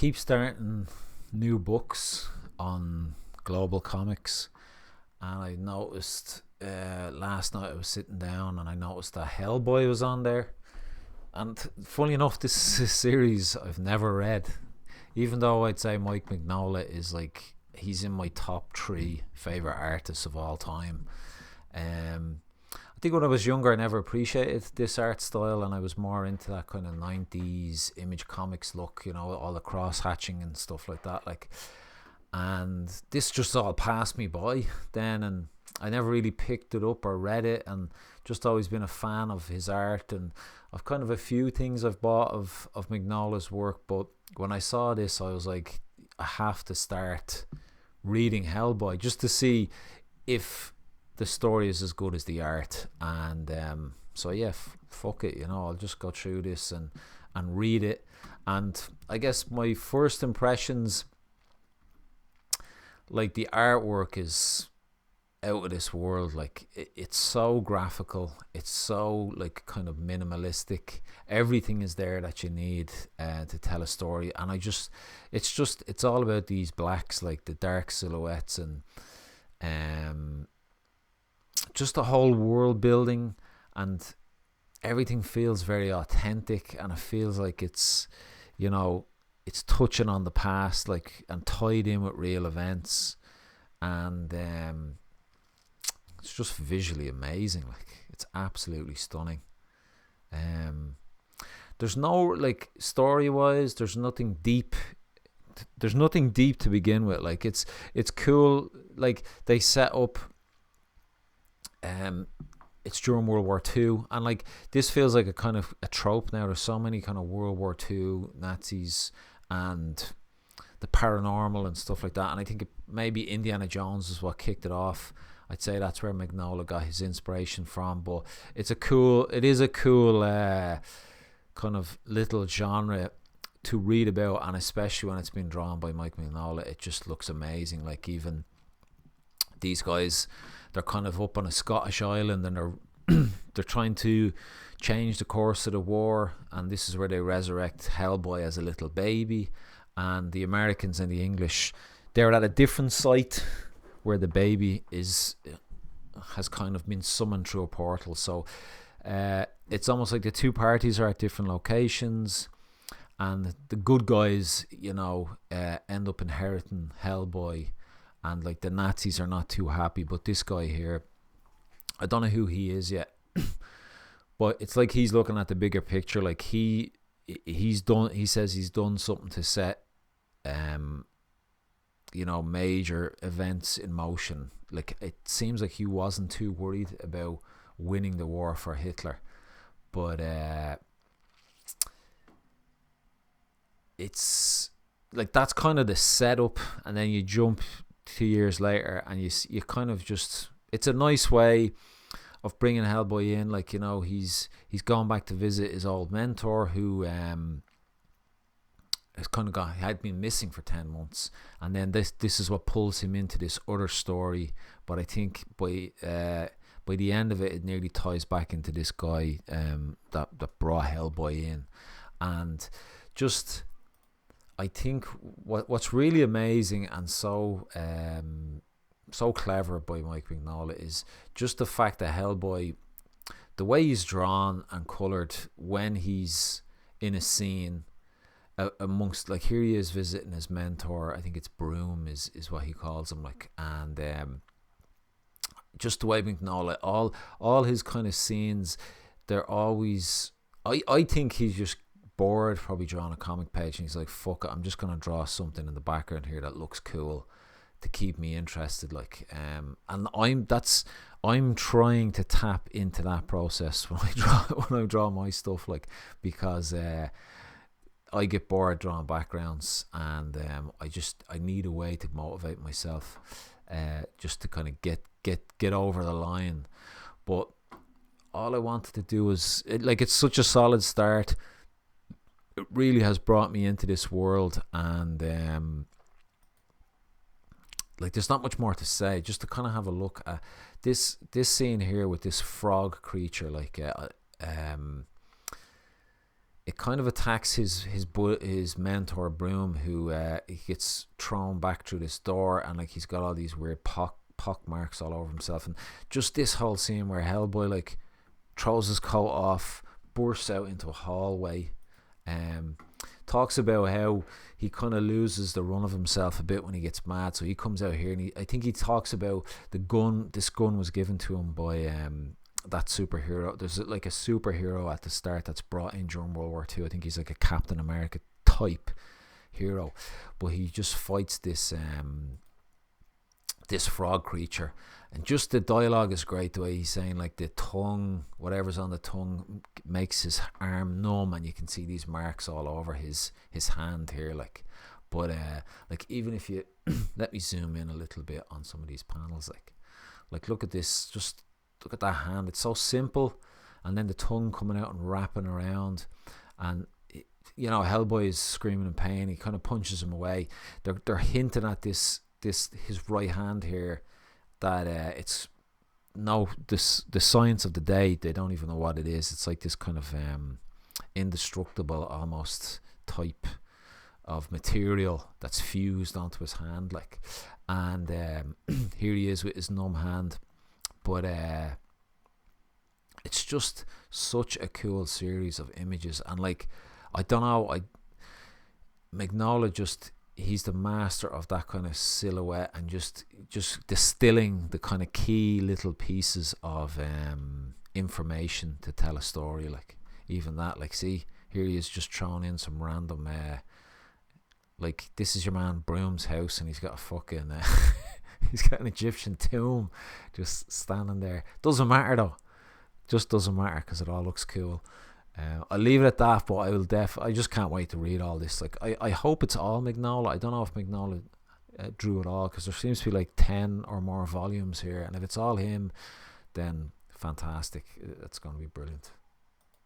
keep starting new books on global comics, and I noticed last night I was sitting down and I noticed that Hellboy was on there. And funny enough, this is a series I've never read, even though I'd say Mike Mignola is like, he's in my top three favorite artists of all time. I think when I was younger, I never appreciated this art style, and I was more into that kind of 90s Image Comics look, you know, all the cross hatching and stuff like that. Like, and this just all passed me by then, and I never really picked it up or read it, and just always been a fan of his art. And I've kind of a few things I've bought of Mignola's work, but when I saw this, I was like, I have to start reading Hellboy just to see if the story is as good as the art. And so yeah, fuck it, you know, I'll just go through this and read it. And I guess my first impressions, like, the artwork is out of this world. Like, it's so graphical, it's so like kind of minimalistic. Everything is there that you need to tell a story. And it's all about these blacks, like the dark silhouettes, and just the whole world building, and everything feels very authentic, and it feels like it's, you know, it's touching on the past, like, and tied in with real events. And it's just visually amazing. Like, it's absolutely stunning. There's no, like, story wise, there's nothing deep to begin with. Like, it's cool. Like, they set up it's during World War II, and like, this feels like a kind of a trope now. There's so many kind of World War II Nazis and the paranormal and stuff like that, and I think maybe Indiana Jones is what kicked it off. I'd say that's where Mignola got his inspiration from. But it is a cool kind of little genre to read about, and especially when it's been drawn by Mike Mignola, it just looks amazing. Like, even these guys, they're kind of up on a Scottish island, and they're trying to change the course of the war, and this is where they resurrect Hellboy as a little baby. And the Americans and the English, they're at a different site where the baby has kind of been summoned through a portal. So it's almost like the two parties are at different locations, and the good guys, you know, end up inheriting Hellboy, and like the Nazis are not too happy. But this guy here, I don't know who he is yet, but it's like he's looking at the bigger picture. Like, he says he's done something to set you know, major events in motion. Like, it seems like he wasn't too worried about winning the war for Hitler, but it's like, that's kind of the setup. And then you jump 2 years later, and you kind of just, it's a nice way of bringing Hellboy in. Like, you know, he's gone back to visit his old mentor, who has kind of had been missing for 10 months, and then this is what pulls him into this other story. But I think by the end of it nearly ties back into this guy that brought Hellboy in. And just, I think what's really amazing and so clever by Mike Mignola is just the fact that Hellboy, the way he's drawn and coloured when he's in a scene, amongst, like, here he is visiting his mentor, I think it's Broom is what he calls him, like. And just the way Mignola, all his kind of scenes, they're always, I think he's just bored, probably drawing a comic page, and he's like, fuck it, I'm just gonna draw something in the background here that looks cool to keep me interested. Like, and I'm trying to tap into that process when I draw my stuff, like, because I get bored drawing backgrounds, and I need a way to motivate myself, just to kind of get over the line. But all I wanted to do was, it's such a solid start. It really has brought me into this world, and like, there's not much more to say. Just to kind of have a look at this scene here with this frog creature, like it kind of attacks his mentor Broom, who he gets thrown back through this door, and like he's got all these weird pock marks all over himself, and just this whole scene where Hellboy like throws his coat off, bursts out into a hallway, talks about how he kind of loses the run of himself a bit when he gets mad, so he comes out here and I think he talks about this gun was given to him by that superhero. There's like a superhero at the start that's brought in during World War II. I think he's like a Captain America type hero, but he just fights this frog creature, and just the dialogue is great. The way he's saying like the tongue, whatever's on the tongue, makes his arm numb, and you can see these marks all over his hand here. Like, but like even if you let me zoom in a little bit on some of these panels, like look at this, just look at that hand. It's so simple, and then the tongue coming out and wrapping around, and you know Hellboy is screaming in pain. He kind of punches him away. They're hinting at this his right hand here, that it's the science of the day, they don't even know what it is. It's like this kind of indestructible almost type of material that's fused onto his hand, like, and here he is with his numb hand. But it's just such a cool series of images, and like I don't know, Mignola just, he's the master of that kind of silhouette, and just distilling the kind of key little pieces of information to tell a story. Like even that, like see here he is just throwing in some random like this is your man Broom's house, and he's got a fucking he's got an Egyptian tomb just standing there. Doesn't matter though, just doesn't matter because it all looks cool. I'll leave it at that, but I just can't wait to read all this. Like I hope it's all Mignola. I don't know if Mignola drew it all, because there seems to be like 10 or more volumes here, and if it's all him, then fantastic. It's going to be brilliant.